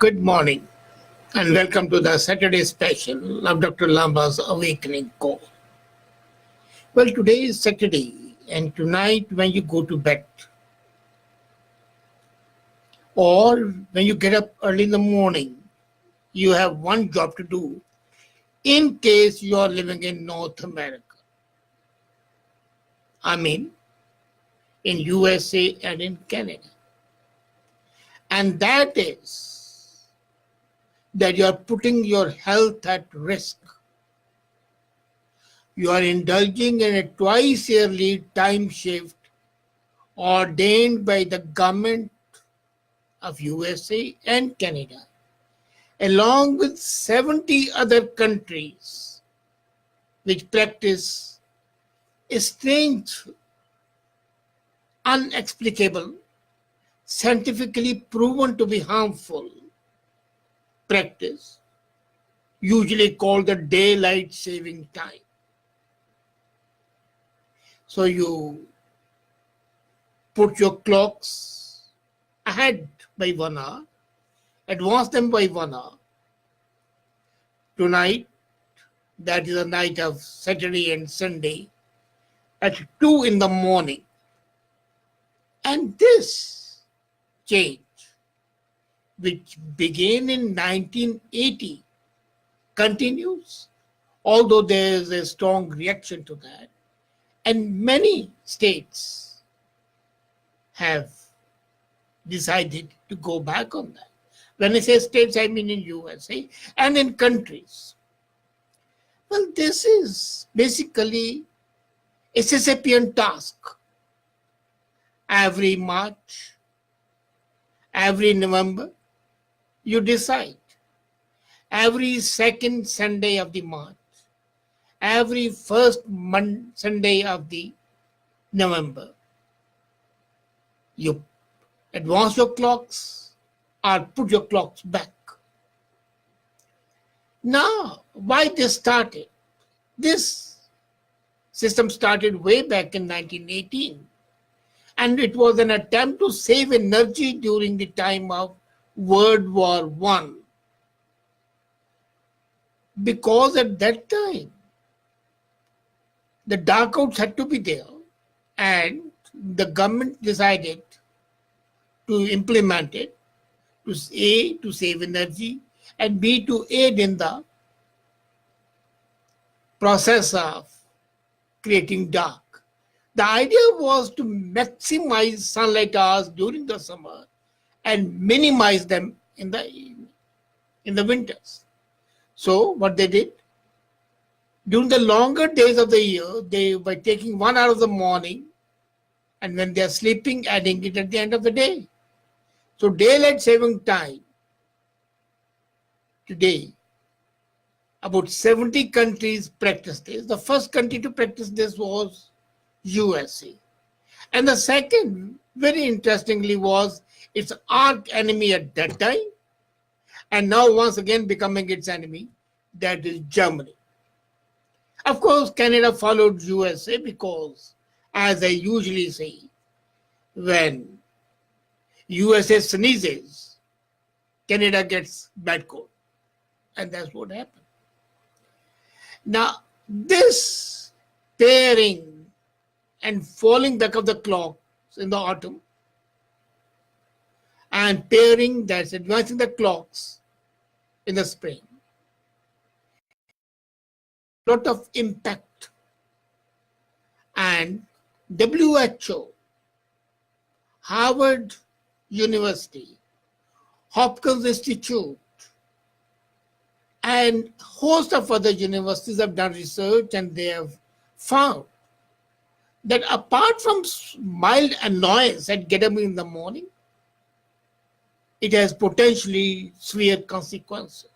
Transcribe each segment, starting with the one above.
Good morning and welcome to the Saturday special of Dr. Lamba's Awakening Call. Well, today is Saturday and tonight when you go to bed or when you get up early in the morning, you have one job to do in case you are living in North America. I mean, in USA and in Canada. And that is that you are putting your health at risk. You are indulging in a twice yearly time shift ordained by the government of USA and Canada, along with 70 other countries which practice a strange, unexplicable, scientifically proven to be harmful practice, usually called the daylight saving time. So you put your clocks ahead by 1 hour, advance them by 1 hour. Tonight, that is the night of Saturday and Sunday, at 2 in the morning. And this change, which began in 1980, continues, although there is a strong reaction to that. And many states have decided to go back on that. When I say states, I mean in USA and in countries. Well, this is basically a Sisyphean task. Every March, every November, you decide. Every second Sunday of the month, every first Sunday of the November, you advance your clocks or put your clocks back. Now, why this started? This system started way back in 1918, and it was an attempt to save energy during the time of World War I. Because at that time, the darkouts had to be there, and the government decided to implement it, to A, to save energy, and B, to aid in the process of creating dark. The idea was to maximize sunlight hours during the summer and minimize them in the winters. So what they did, during the longer days of the year, they were taking 1 hour of the morning, and when they are sleeping, adding it at the end of the day. So daylight saving time, today, about 70 countries practice this. The first country to practice this was USA. And the second, very interestingly, was its arch enemy at that time, and now once again becoming its enemy, that is Germany. Of course, Canada followed USA because, as I usually say, when USA sneezes, Canada gets bad cold. And that's what happened. Now, this pairing and falling back of the clocks in the autumn and pairing that's advancing the clocks in the spring, lot of impact. And WHO, Harvard University, Hopkins Institute, and a host of other universities have done research, and they have found that apart from mild annoyance at getting up in the morning, it has potentially severe consequences.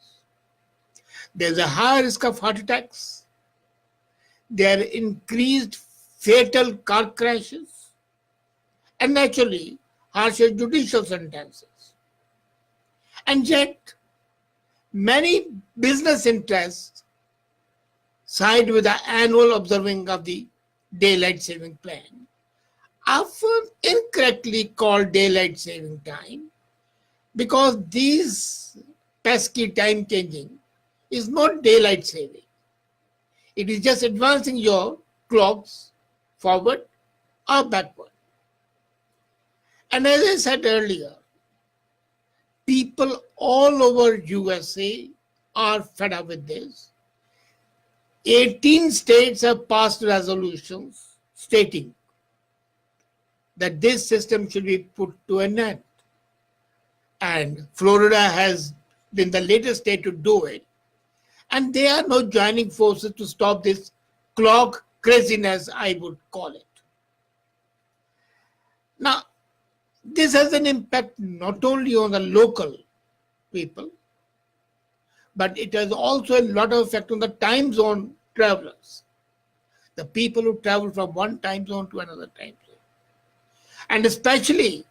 There's a higher risk of heart attacks. There are increased fatal car crashes, and naturally, harsher judicial sentences. And yet, many business interests side with the annual observing of the daylight saving plan, often incorrectly called daylight saving time, because these pesky time changing is not daylight saving. It is just advancing your clocks forward or backward. And as I said earlier, people all over USA are fed up with this. 18 states have passed resolutions stating that this system should be put to an end. And Florida has been the latest state to do it. And they are now joining forces to stop this clock craziness, I would call it. Now, this has an impact not only on the local people, but it has also a lot of effect on the time zone travelers, the people who travel from one time zone to another time zone. And especially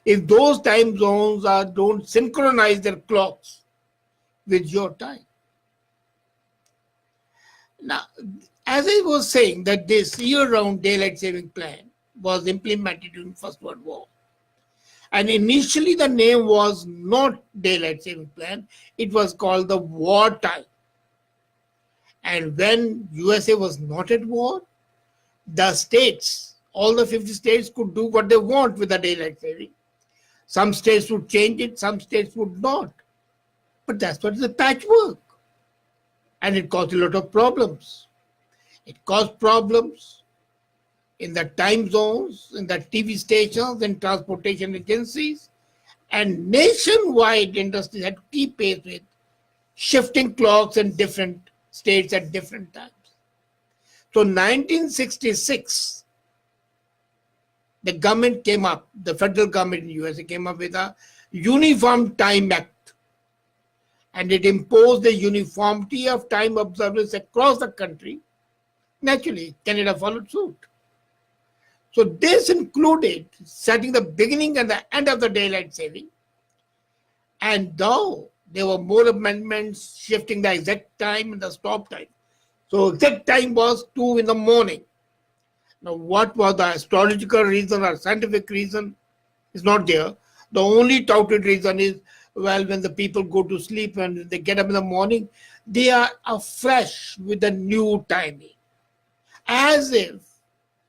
if those time zones don't synchronize their clocks with your time. Now, as I was saying, that this year-round daylight saving plan was implemented during First World War. And initially the name was not daylight saving plan, it was called the wartime. And when USA was not at war, the states, all the 50 states could do what they want with the daylight saving. Some states would change it, some states would not. But that's what is a patchwork. And it caused a lot of problems. It caused problems in the time zones, in the TV stations, in transportation agencies, and nationwide industries had to keep pace with shifting clocks in different states at different times. So 1966, the government came up, the federal government in the USA came up with a Uniform Time Act, and it imposed the uniformity of time observance across the country. Naturally, Canada followed suit. So this included setting the beginning and the end of the daylight saving. And though there were more amendments shifting the exact time and the stop time. So exact time was 2 in the morning. Now what was the astrological reason or scientific reason is not there. The only touted reason is, well, when the people go to sleep and they get up in the morning, they are afresh with the new timing. As if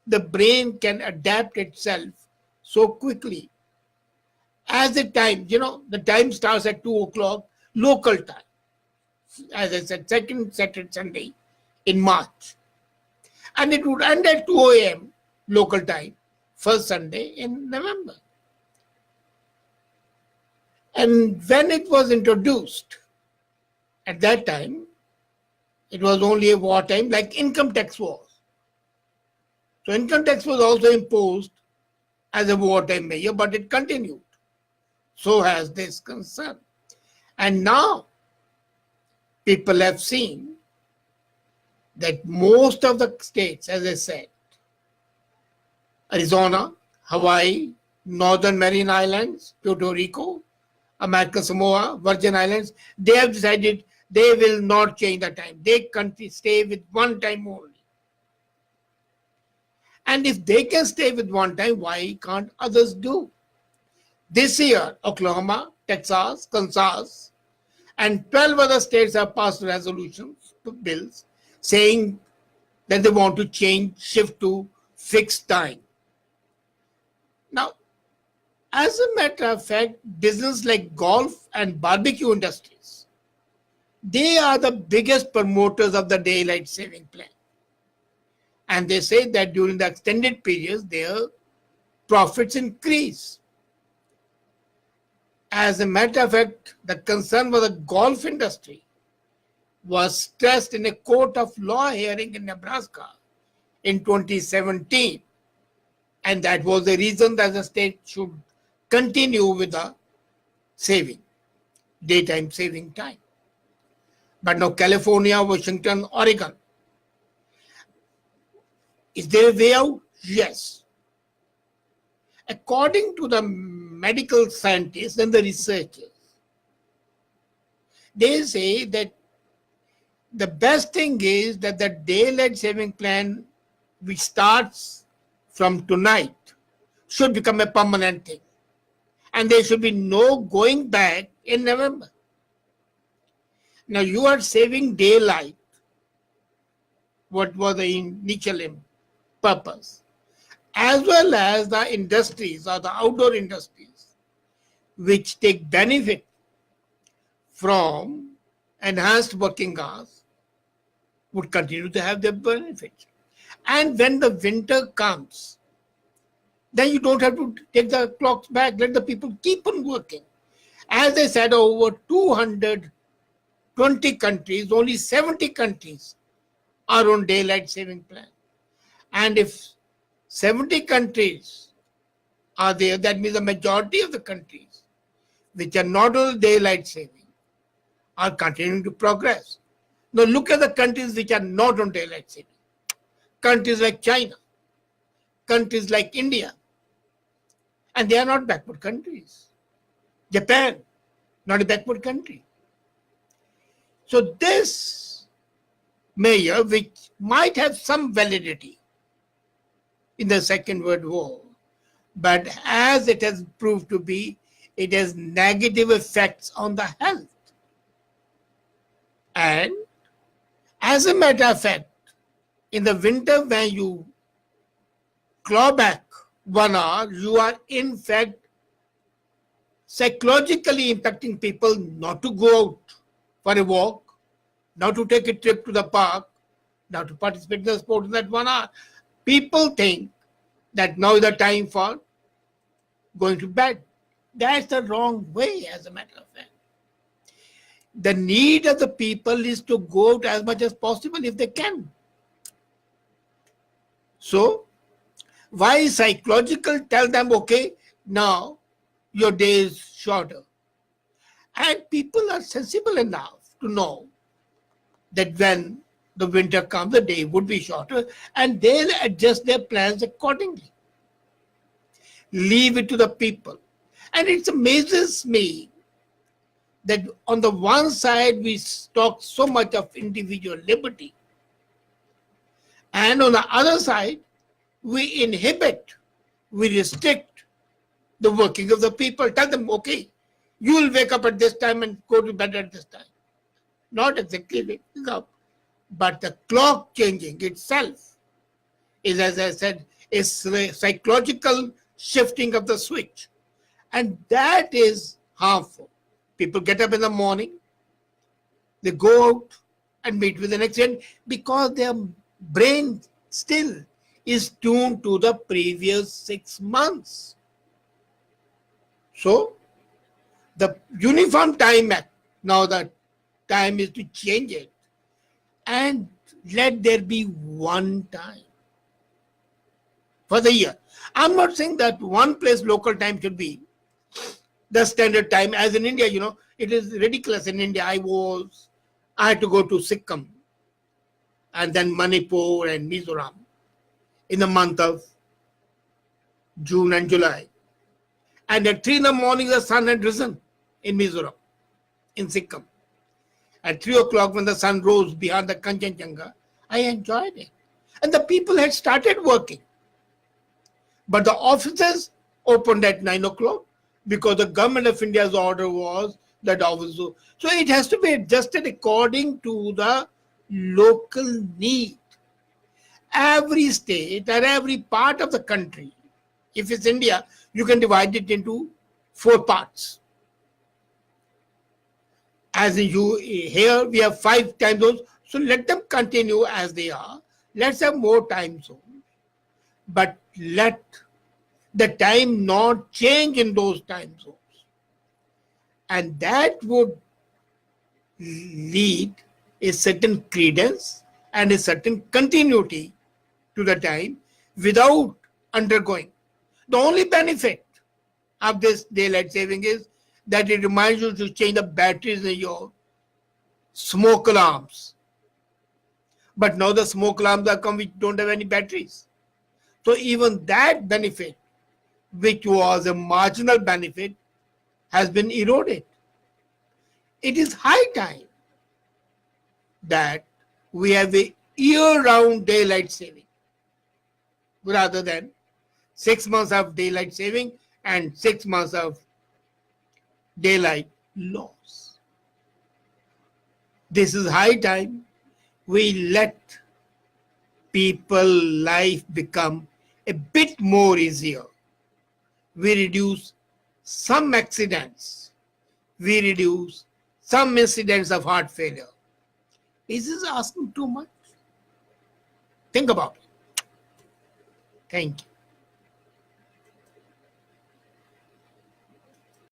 the brain can adapt itself so quickly. As the time, the time starts at 2 o'clock local time. As I said, second Saturday, Sunday in March. And it would end at 2 a.m. local time, first Sunday in November. And when it was introduced, at that time, it was only a wartime like income tax was. So income tax was also imposed as a wartime measure, but it continued. So has this concern. And now people have seen that most of the states, as I said, Arizona, Hawaii, Northern Mariana Islands, Puerto Rico, American Samoa, Virgin Islands, they have decided they will not change the time. They stay with one time only. And if they can stay with one time, why can't others do? This year, Oklahoma, Texas, Kansas, and 12 other states have passed resolutions, bills, saying that they want to shift to fixed time. Now, as a matter of fact, business like golf and barbecue industries, they are the biggest promoters of the daylight saving plan. And they say that during the extended periods, their profits increase. As a matter of fact, the concern for the golf industry was stressed in a court of law hearing in Nebraska in 2017. And that was the reason that the state should continue with the daytime saving time. But now California, Washington, Oregon, is there a way out? Yes. According to the medical scientists and the researchers, they say that the best thing is that the daylight saving plan, which starts from tonight, should become a permanent thing. and there should be no going back in November. Now you are saving daylight, what was the initial purpose, as well as the industries or the outdoor industries which take benefit from enhanced working hours would continue to have their benefit. And when the winter comes, then you don't have to take the clocks back. Let the people keep on working. As I said, over 220 countries, only 70 countries are on daylight saving plan. And if 70 countries are there, that means the majority of the countries which are not on daylight saving are continuing to progress. Now look at the countries which are not on daylight saving. Countries like China, countries like India, and they are not backward countries. Japan, not a backward country. So this measure, which might have some validity in the Second World War, but as it has proved to be, it has negative effects on the health. And as a matter of fact, in the winter when you claw back 1 hour, you are in fact psychologically impacting people not to go out for a walk, not to take a trip to the park, not to participate in the sport in that 1 hour. People think that now is the time for going to bed. That's the wrong way, as a matter of fact. The need of the people is to go out as much as possible if they can. So, why psychological tell them, okay, now your day is shorter. And people are sensible enough to know that when the winter comes, the day would be shorter, and they'll adjust their plans accordingly. Leave it to the people. And it amazes me that on the one side we talk so much of individual liberty, and on the other side we inhibit, we restrict the working of the people. Tell them, okay, you will wake up at this time and go to bed at this time. Not exactly waking up, but the clock changing itself is, as I said, a psychological shifting of the switch. And that is harmful. People get up in the morning, they go out and meet with an accident because their brain still is tuned to the previous 6 months. So, the Uniform Time Act, now the time is to change it and let there be one time for the year. I'm not saying that one place local time should be the standard time. As in India, it is ridiculous. In India, I had to go to Sikkim and then Manipur and Mizoram in the month of June and July. And at 3 in the morning, the sun had risen in Mizoram, in Sikkim. At 3 o'clock, when the sun rose behind the Kanchenjunga, I enjoyed it. And the people had started working. But the offices opened at 9 o'clock because the government of India's order was that office. So it has to be adjusted according to the local need. Every state or every part of the country, if it's India, you can divide it into 4 parts. As in here we have 5 time zones, so let them continue as they are. Let's have more time zones, but let the time not change in those time zones. And that would lead a certain credence and a certain continuity to the time without undergoing. The only benefit of this daylight saving is that it reminds you to change the batteries in your smoke alarms. But now the smoke alarms are come which don't have any batteries. So even that benefit, which was a marginal benefit, has been eroded. It is high time that we have a year-round daylight saving rather than 6 months of daylight saving and 6 months of daylight laws. This is high time we let people life become a bit more easier. We reduce some accidents. We reduce some incidents of heart failure. Is this asking too much? Think about it. Thank you.